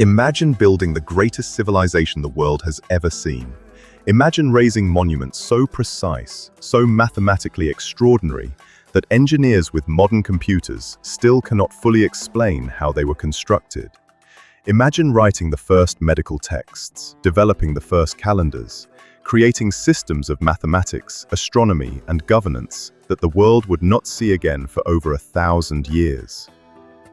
Imagine building the greatest civilization the world has ever seen. Imagine raising monuments so precise, so mathematically extraordinary, that engineers with modern computers still cannot fully explain how they were constructed. Imagine writing the first medical texts, developing the first calendars, creating systems of mathematics, astronomy, and governance that the world would not see again for over 1,000 years.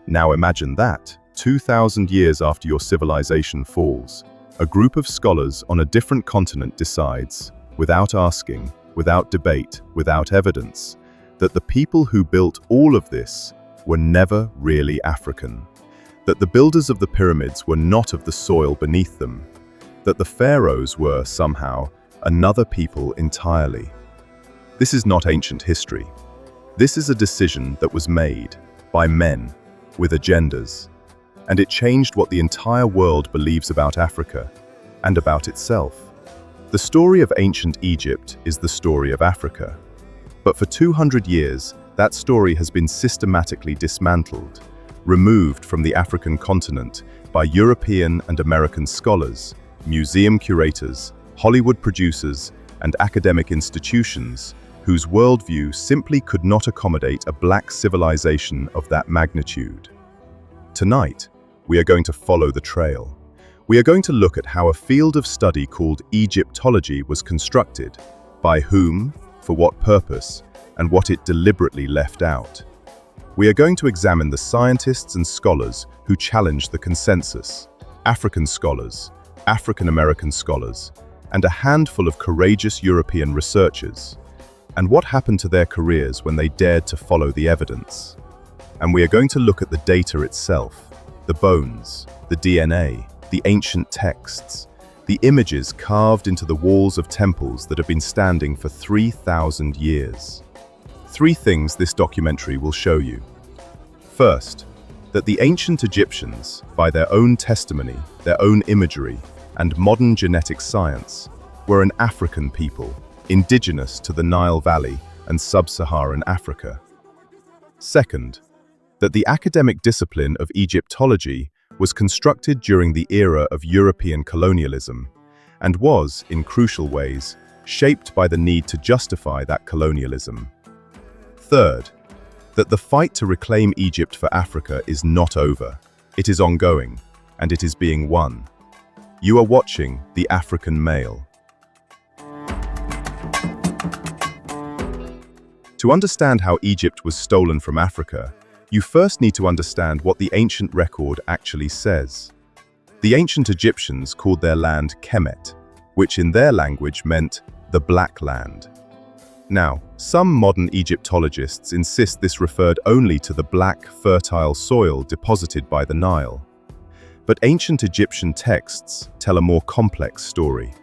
Now imagine that, 2,000 years after your civilization falls, a group of scholars on a different continent decides, without asking, without debate, without evidence, that the people who built all of this were never really African, that the builders of the pyramids were not of the soil beneath them, that the pharaohs were, somehow, another people entirely. This is not ancient history. This is a decision that was made by men with agendas, and it changed what the entire world believes about Africa and about itself. The story of ancient Egypt is the story of Africa. But for 200 years, that story has been systematically dismantled, removed from the African continent by European and American scholars, museum curators, Hollywood producers, and academic institutions whose worldview simply could not accommodate a black civilization of that magnitude. Tonight, we are going to follow the trail. We are going to look at how a field of study called Egyptology was constructed, by whom, for what purpose, and what it deliberately left out. We are going to examine the scientists and scholars who challenged the consensus, African scholars, African American scholars, and a handful of courageous European researchers, and what happened to their careers when they dared to follow the evidence. And we are going to look at the data itself, the bones, the DNA, the ancient texts, the images carved into the walls of temples that have been standing for 3,000 years. 3 things this documentary will show you. First, that the ancient Egyptians, by their own testimony, their own imagery, and modern genetic science, were an African people, indigenous to the Nile Valley and sub-Saharan Africa. Second, that the academic discipline of Egyptology was constructed during the era of European colonialism and was, in crucial ways, shaped by the need to justify that colonialism. Third, that the fight to reclaim Egypt for Africa is not over. It is ongoing, and it is being won. You are watching The African Male. To understand how Egypt was stolen from Africa, you first need to understand what the ancient record actually says. The ancient Egyptians called their land Kemet, which in their language meant the Black Land. Now, some modern Egyptologists insist this referred only to the black, fertile soil deposited by the Nile. But ancient Egyptian texts tell a more complex story.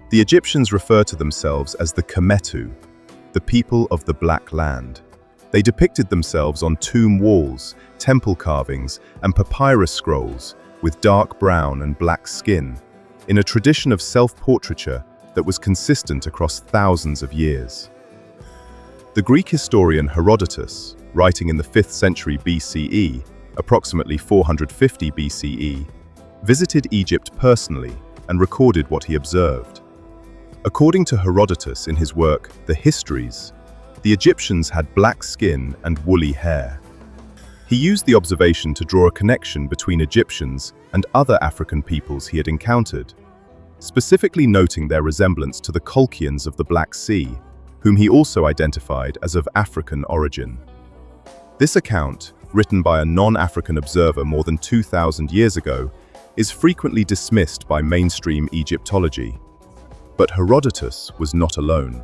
The Egyptians refer to themselves as the Kemetu, the people of the Black Land. They depicted themselves on tomb walls, temple carvings, and papyrus scrolls with dark brown and black skin, in a tradition of self-portraiture that was consistent across thousands of years. The Greek historian Herodotus, writing in the 5th century BCE, approximately 450 BCE, visited Egypt personally and recorded what he observed. According to Herodotus in his work, The Histories, the Egyptians had black skin and woolly hair. He used the observation to draw a connection between Egyptians and other African peoples he had encountered, specifically noting their resemblance to the Colchians of the Black Sea, whom he also identified as of African origin. This account, written by a non-African observer more than 2,000 years ago, is frequently dismissed by mainstream Egyptology. But Herodotus was not alone.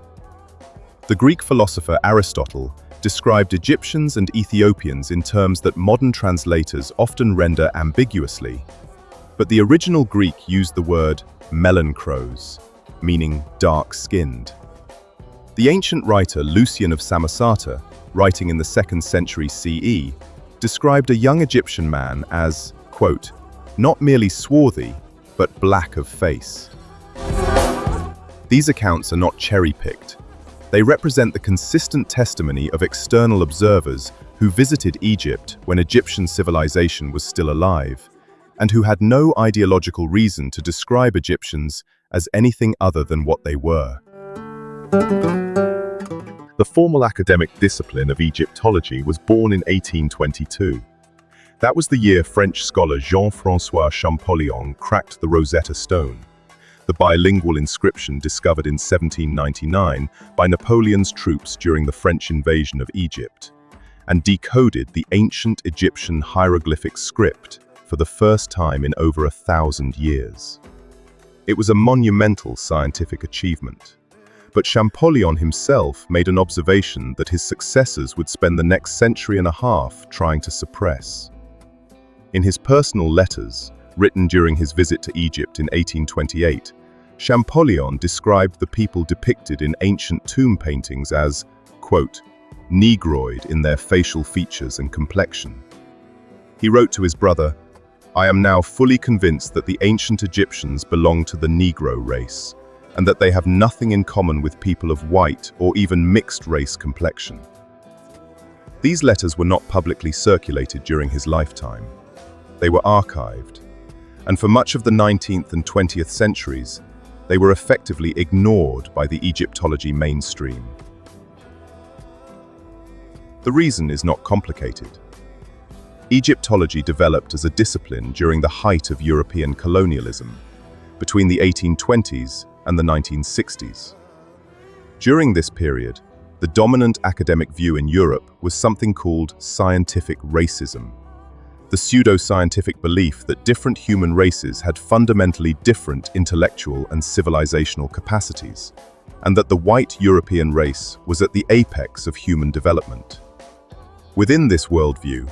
The Greek philosopher Aristotle described Egyptians and Ethiopians in terms that modern translators often render ambiguously. But the original Greek used the word melanchrous, meaning dark-skinned. The ancient writer Lucian of Samosata, writing in the 2nd century CE, described a young Egyptian man as, quote, not merely swarthy, but black of face. These accounts are not cherry-picked. They represent the consistent testimony of external observers who visited Egypt when Egyptian civilization was still alive, and who had no ideological reason to describe Egyptians as anything other than what they were. The formal academic discipline of Egyptology was born in 1822. That was the year French scholar Jean-François Champollion cracked the Rosetta Stone, the bilingual inscription discovered in 1799 by Napoleon's troops during the French invasion of Egypt, and decoded the ancient Egyptian hieroglyphic script for the first time in over 1,000 years. It was a monumental scientific achievement, but Champollion himself made an observation that his successors would spend the next century and a half trying to suppress. In his personal letters, written during his visit to Egypt in 1828, Champollion described the people depicted in ancient tomb paintings as, quote, Negroid in their facial features and complexion. He wrote to his brother, I am now fully convinced that the ancient Egyptians belong to the Negro race, and that they have nothing in common with people of white or even mixed race complexion. These letters were not publicly circulated during his lifetime. They were archived, and for much of the 19th and 20th centuries, they were effectively ignored by the Egyptology mainstream. The reason is not complicated. Egyptology developed as a discipline during the height of European colonialism, between the 1820s and the 1960s. During this period, the dominant academic view in Europe was something called scientific racism, the pseudo-scientific belief that different human races had fundamentally different intellectual and civilizational capacities, and that the white European race was at the apex of human development. Within this worldview,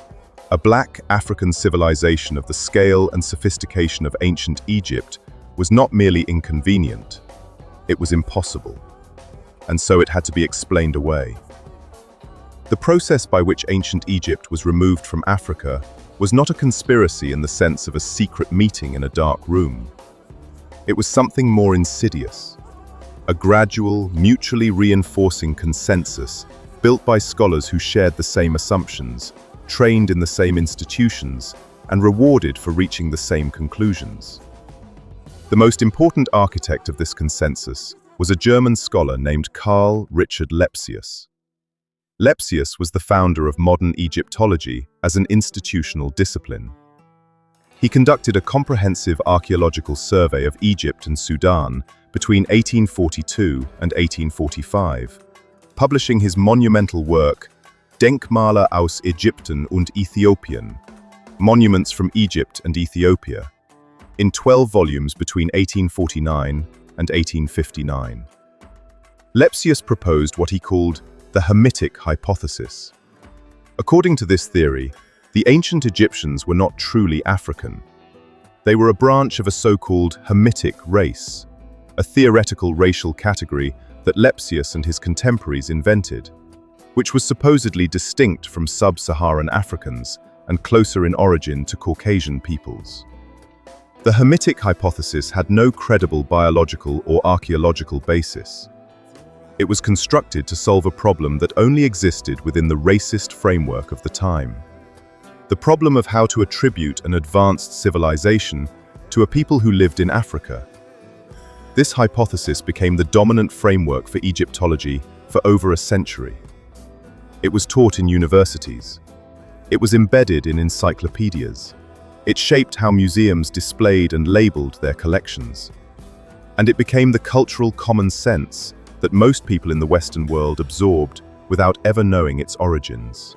a black African civilization of the scale and sophistication of ancient Egypt was not merely inconvenient, it was impossible, and so it had to be explained away. The process by which ancient Egypt was removed from Africa was not a conspiracy in the sense of a secret meeting in a dark room. It was something more insidious, a gradual, mutually reinforcing consensus built by scholars who shared the same assumptions, trained in the same institutions, and rewarded for reaching the same conclusions. The most important architect of this consensus was a German scholar named Carl Richard Lepsius. Lepsius was the founder of modern Egyptology as an institutional discipline. He conducted a comprehensive archaeological survey of Egypt and Sudan between 1842 and 1845, publishing his monumental work Denkmale aus Ägypten und Äthiopien, Monuments from Egypt and Ethiopia, in 12 volumes between 1849 and 1859. Lepsius proposed what he called the Hamitic hypothesis. According to this theory, the ancient Egyptians were not truly African. They were a branch of a so-called Hamitic race, a theoretical racial category that Lepsius and his contemporaries invented, which was supposedly distinct from sub-Saharan Africans and closer in origin to Caucasian peoples. The Hamitic hypothesis had no credible biological or archaeological basis. It was constructed to solve a problem that only existed within the racist framework of the time. The problem of how to attribute an advanced civilization to a people who lived in Africa. This hypothesis became the dominant framework for Egyptology for over a century. It was taught in universities. It was embedded in encyclopedias. It shaped how museums displayed and labeled their collections. And it became the cultural common sense that most people in the Western world absorbed without ever knowing its origins.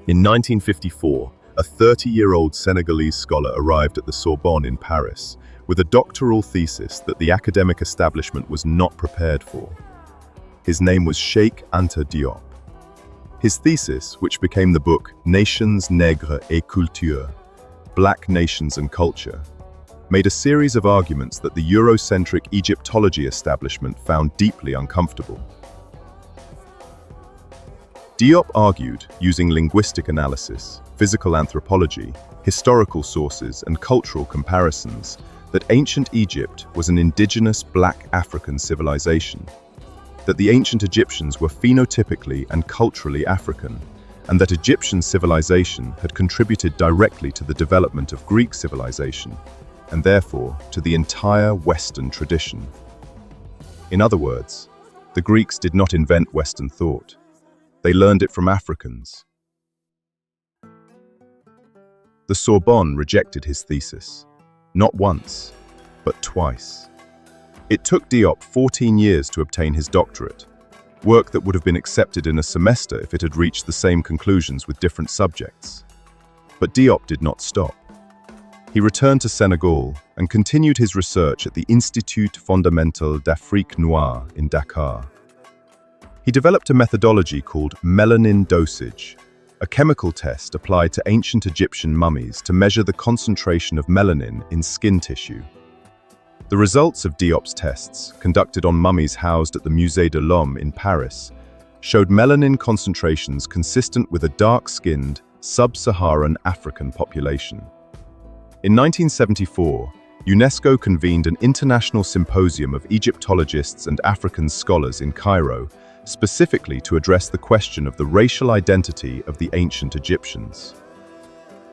In 1954, a 30-year-old Senegalese scholar arrived at the Sorbonne in Paris with a doctoral thesis that the academic establishment was not prepared for. His name was Cheikh Anta Diop. His thesis, which became the book Nations, Nègres et Culture, Black Nations and Culture, made a series of arguments that the Eurocentric Egyptology establishment found deeply uncomfortable. Diop argued, using linguistic analysis, physical anthropology, historical sources, and cultural comparisons, that ancient Egypt was an indigenous black African civilization, that the ancient Egyptians were phenotypically and culturally African, and that Egyptian civilization had contributed directly to the development of Greek civilization, and therefore to the entire Western tradition. In other words, the Greeks did not invent Western thought. They learned it from Africans. The Sorbonne rejected his thesis, not once, but twice. It took Diop 14 years to obtain his doctorate, work that would have been accepted in a semester if it had reached the same conclusions with different subjects. But Diop did not stop. He returned to Senegal and continued his research at the Institut Fondamental d'Afrique Noire in Dakar. He developed a methodology called melanin dosage, a chemical test applied to ancient Egyptian mummies to measure the concentration of melanin in skin tissue. The results of Diop's tests, conducted on mummies housed at the Musée de l'Homme in Paris, showed melanin concentrations consistent with a dark-skinned, sub-Saharan African population. In 1974, UNESCO convened an international symposium of Egyptologists and African scholars in Cairo, specifically to address the question of the racial identity of the ancient Egyptians.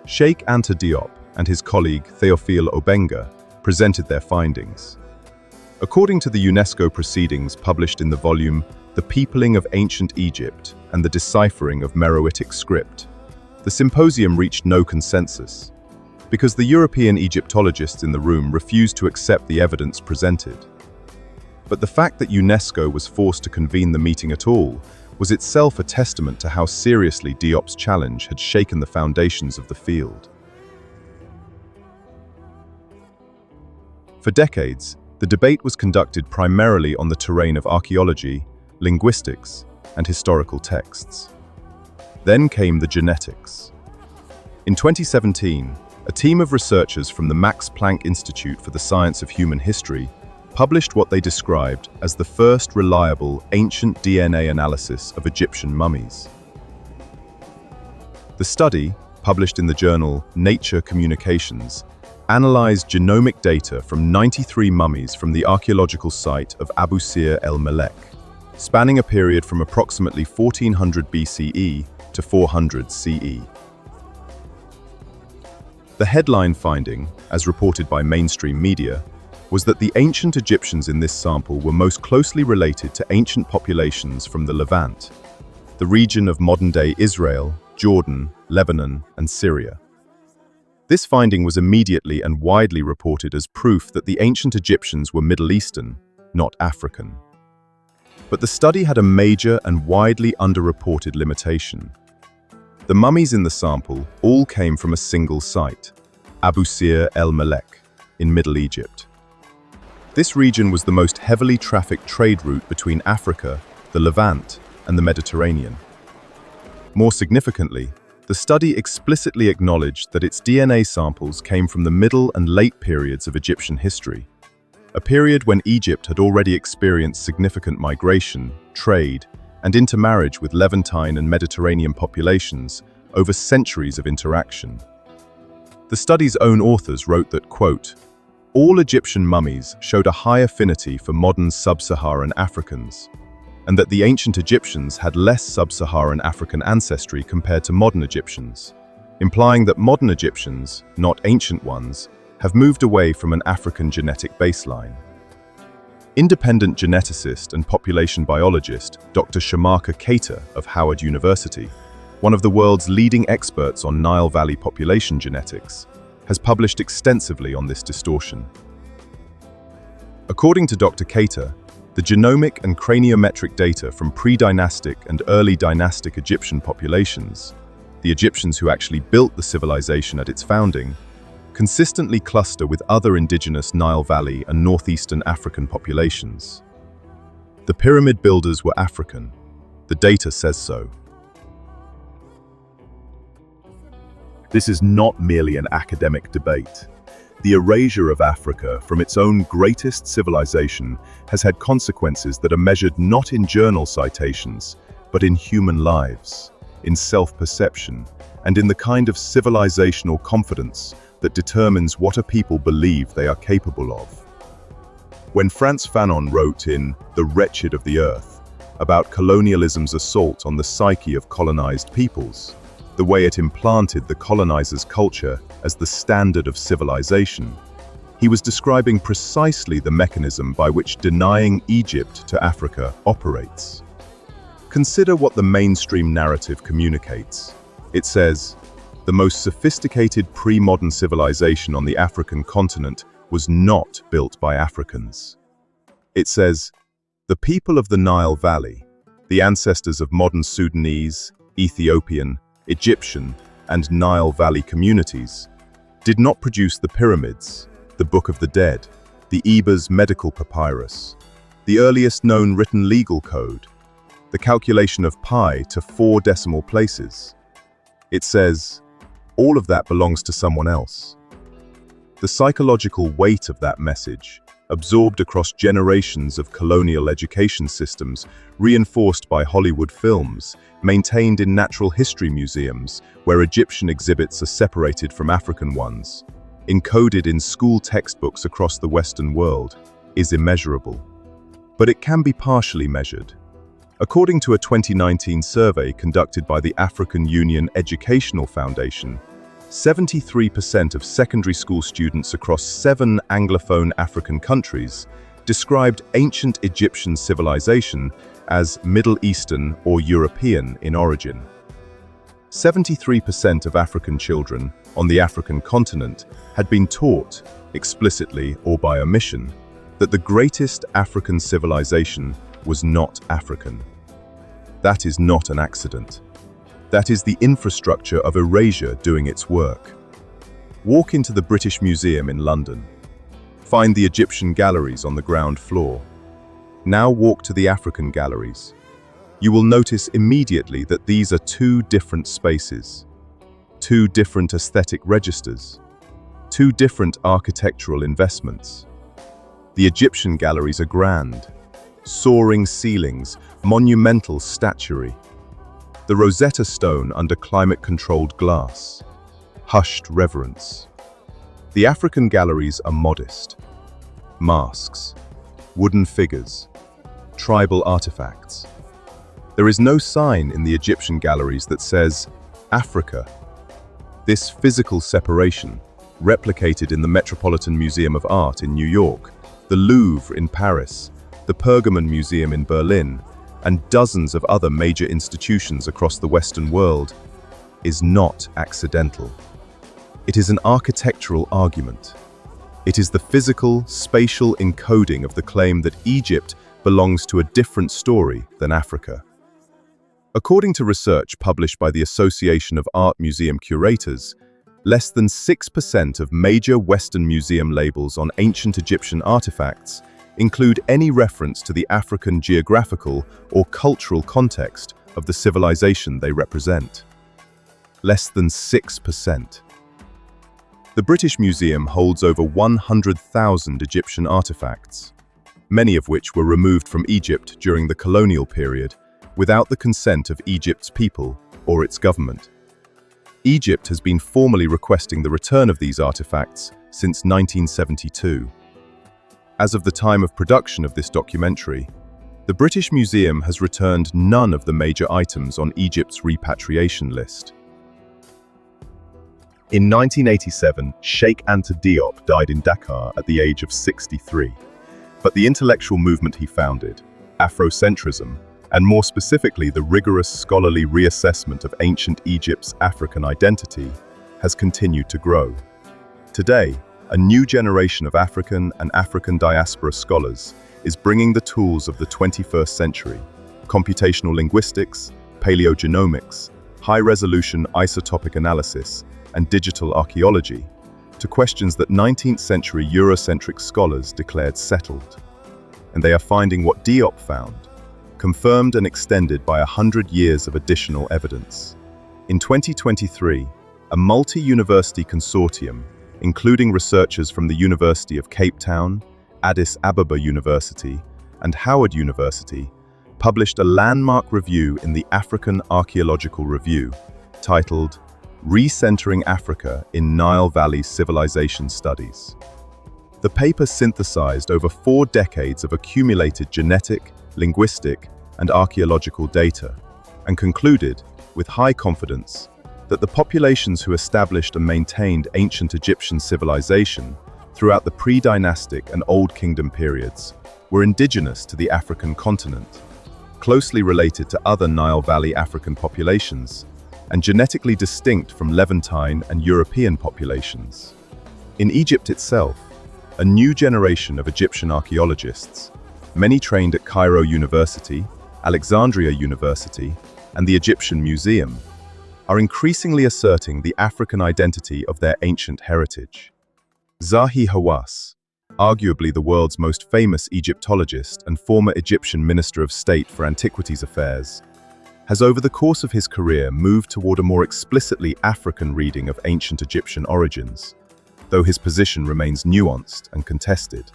Sheikh Anta Diop and his colleague Théophile Obenga presented their findings. According to the UNESCO proceedings published in the volume The Peopling of Ancient Egypt and the Deciphering of Meroitic Script, the symposium reached no consensus, because the European Egyptologists in the room refused to accept the evidence presented. But the fact that UNESCO was forced to convene the meeting at all was itself a testament to how seriously Diop's challenge had shaken the foundations of the field. For decades, the debate was conducted primarily on the terrain of archaeology, linguistics, and historical texts. Then came the genetics. In 2017, a team of researchers from the Max Planck Institute for the Science of Human History published what they described as the first reliable ancient DNA analysis of Egyptian mummies. The study, published in the journal Nature Communications, analyzed genomic data from 93 mummies from the archaeological site of Abu Sir el-Melek, spanning a period from approximately 1400 BCE to 400 CE. The headline finding, as reported by mainstream media, was that the ancient Egyptians in this sample were most closely related to ancient populations from the Levant, the region of modern-day Israel, Jordan, Lebanon, and Syria. This finding was immediately and widely reported as proof that the ancient Egyptians were Middle Eastern, not African. But the study had a major and widely underreported limitation. The mummies in the sample all came from a single site, Abu Sir el-Melek, in Middle Egypt. This region was the most heavily trafficked trade route between Africa, the Levant, and the Mediterranean. More significantly, the study explicitly acknowledged that its DNA samples came from the middle and late periods of Egyptian history, a period when Egypt had already experienced significant migration, trade, and intermarriage with Levantine and Mediterranean populations over centuries of interaction. The study's own authors wrote that, quote, all Egyptian mummies showed a high affinity for modern sub-Saharan Africans, and that the ancient Egyptians had less sub-Saharan African ancestry compared to modern Egyptians, implying that modern Egyptians, not ancient ones, have moved away from an African genetic baseline. Independent geneticist and population biologist Dr. Shamaka Keita of Howard University, one of the world's leading experts on Nile Valley population genetics, has published extensively on this distortion. According to Dr. Keita, the genomic and craniometric data from pre-dynastic and early dynastic Egyptian populations, the Egyptians who actually built the civilization at its founding, consistently cluster with other indigenous Nile Valley and northeastern African populations. The pyramid builders were African. The data says so. This is not merely an academic debate. The erasure of Africa from its own greatest civilization has had consequences that are measured not in journal citations, but in human lives, in self-perception, and in the kind of civilizational confidence that determines what a people believe they are capable of. When Frantz Fanon wrote in The Wretched of the Earth about colonialism's assault on the psyche of colonized peoples, the way it implanted the colonizers' culture as the standard of civilization. He was describing precisely the mechanism by which denying Egypt to Africa operates. Consider what the mainstream narrative communicates. It says, the most sophisticated pre-modern civilization on the African continent was not built by Africans. It says, the people of the Nile Valley, the ancestors of modern Sudanese, Ethiopian, Egyptian, and Nile Valley communities, did not produce the pyramids, the Book of the Dead, the Ebers medical papyrus, the earliest known written legal code, the calculation of pi to 4 decimal places. It says, all of that belongs to someone else. The psychological weight of that message, absorbed across generations of colonial education systems, reinforced by Hollywood films, maintained in natural history museums, where Egyptian exhibits are separated from African ones, encoded in school textbooks across the Western world, is immeasurable. But it can be partially measured. According to a 2019 survey conducted by the African Union Educational Foundation, 73% of secondary school students across 7 Anglophone African countries described ancient Egyptian civilization as Middle Eastern or European in origin. 73% of African children on the African continent had been taught, explicitly or by omission, that the greatest African civilization was not African. That is not an accident. That is the infrastructure of erasure doing its work. Walk into the British Museum in London. Find the Egyptian galleries on the ground floor. Now walk to the African galleries. You will notice immediately that these are 2 different spaces, 2 different aesthetic registers, 2 different architectural investments. The Egyptian galleries are grand, soaring ceilings, monumental statuary. The Rosetta Stone under climate-controlled glass, hushed reverence. The African galleries are modest. Masks, wooden figures, tribal artifacts. There is no sign in the Egyptian galleries that says, Africa. This physical separation, replicated in the Metropolitan Museum of Art in New York, the Louvre in Paris, the Pergamon Museum in Berlin, and dozens of other major institutions across the Western world, is not accidental. It is an architectural argument. It is the physical, spatial encoding of the claim that Egypt belongs to a different story than Africa. According to research published by the Association of Art Museum Curators, less than 6% of major Western museum labels on ancient Egyptian artifacts include any reference to the African geographical or cultural context of the civilization they represent. Less than 6%. The British Museum holds over 100,000 Egyptian artifacts, many of which were removed from Egypt during the colonial period without the consent of Egypt's people or its government. Egypt has been formally requesting the return of these artifacts since 1972. As of the time of production of this documentary, the British Museum has returned none of the major items on Egypt's repatriation list. In 1987, Sheikh Anta Diop died in Dakar at the age of 63. But the intellectual movement he founded, Afrocentrism, and more specifically the rigorous scholarly reassessment of ancient Egypt's African identity, has continued to grow. Today, a new generation of African and African diaspora scholars is bringing the tools of the 21st century, computational linguistics, paleogenomics, high-resolution isotopic analysis, and digital archaeology, to questions that 19th century Eurocentric scholars declared settled. And they are finding what Diop found, confirmed and extended by 100 years of additional evidence. In 2023, a multi-university consortium, including researchers from the University of Cape Town, Addis Ababa University, and Howard University, published a landmark review in the African Archaeological Review, titled Recentering Africa in Nile Valley Civilization Studies. The paper synthesized over 4 decades of accumulated genetic, linguistic, and archaeological data, and concluded, with high confidence, that the populations who established and maintained ancient Egyptian civilization throughout the pre-dynastic and Old Kingdom periods were indigenous to the African continent, closely related to other Nile Valley African populations, and genetically distinct from Levantine and European populations. In Egypt itself, a new generation of Egyptian archaeologists, many trained at Cairo University, Alexandria University, and the Egyptian Museum, are increasingly asserting the African identity of their ancient heritage. Zahi Hawass, arguably the world's most famous Egyptologist and former Egyptian Minister of State for Antiquities Affairs, has over the course of his career moved toward a more explicitly African reading of ancient Egyptian origins, though his position remains nuanced and contested.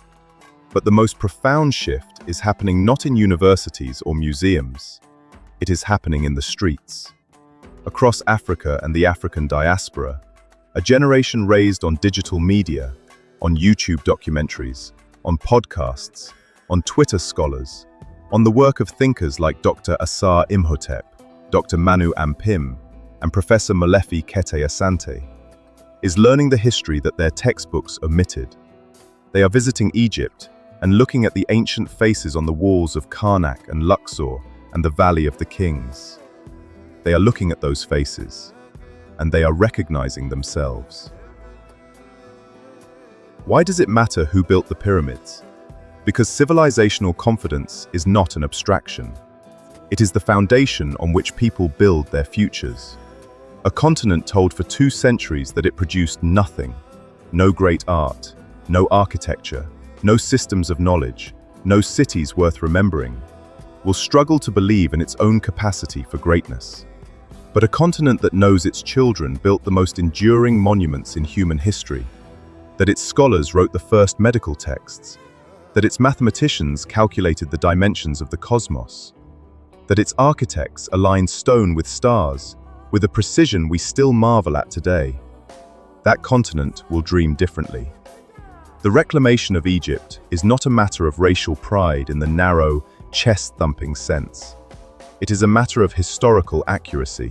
But the most profound shift is happening not in universities or museums. It is happening in the streets. Across Africa and the African diaspora, a generation raised on digital media, on YouTube documentaries, on podcasts, on Twitter scholars, on the work of thinkers like Dr. Asar Imhotep, Dr. Manu Ampim, and Professor Molefi Kete Asante, is learning the history that their textbooks omitted. They are visiting Egypt and looking at the ancient faces on the walls of Karnak and Luxor and the Valley of the Kings. They are looking at those faces, and they are recognizing themselves. Why does it matter who built the pyramids? Because civilizational confidence is not an abstraction. It is the foundation on which people build their futures. A continent told for 2 centuries that it produced nothing, no great art, no architecture, no systems of knowledge, no cities worth remembering, will struggle to believe in its own capacity for greatness. But a continent that knows its children built the most enduring monuments in human history, that its scholars wrote the first medical texts, that its mathematicians calculated the dimensions of the cosmos, that its architects aligned stone with stars with a precision we still marvel at today. That continent will dream differently. The reclamation of Egypt is not a matter of racial pride in the narrow, chest-thumping sense. It is a matter of historical accuracy.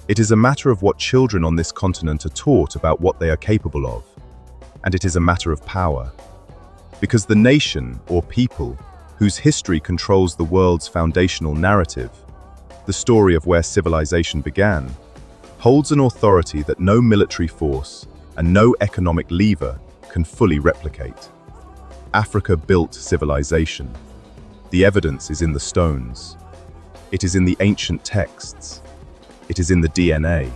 It is a matter of what children on this continent are taught about what they are capable of. And it is a matter of power. Because the nation, or people, whose history controls the world's foundational narrative, the story of where civilization began, holds an authority that no military force and no economic lever can fully replicate. Africa built civilization. The evidence is in the stones. It is in the ancient texts. It is in the DNA.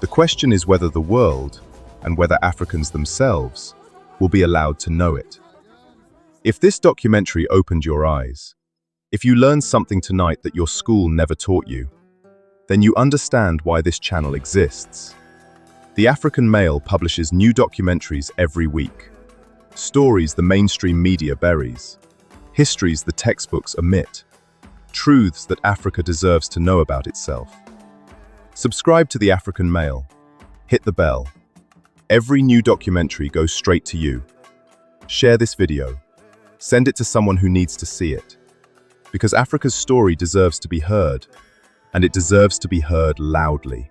The question is whether the world, and whether Africans themselves, will be allowed to know it. If this documentary opened your eyes, if you learned something tonight that your school never taught you, then you understand why this channel exists. The African Mail publishes new documentaries every week. Stories the mainstream media buries. Histories the textbooks omit. Truths that Africa deserves to know about itself. Subscribe to the African Mail. Hit the bell. Every new documentary goes straight to you. Share this video. Send it to someone who needs to see it. Because Africa's story deserves to be heard, and it deserves to be heard loudly.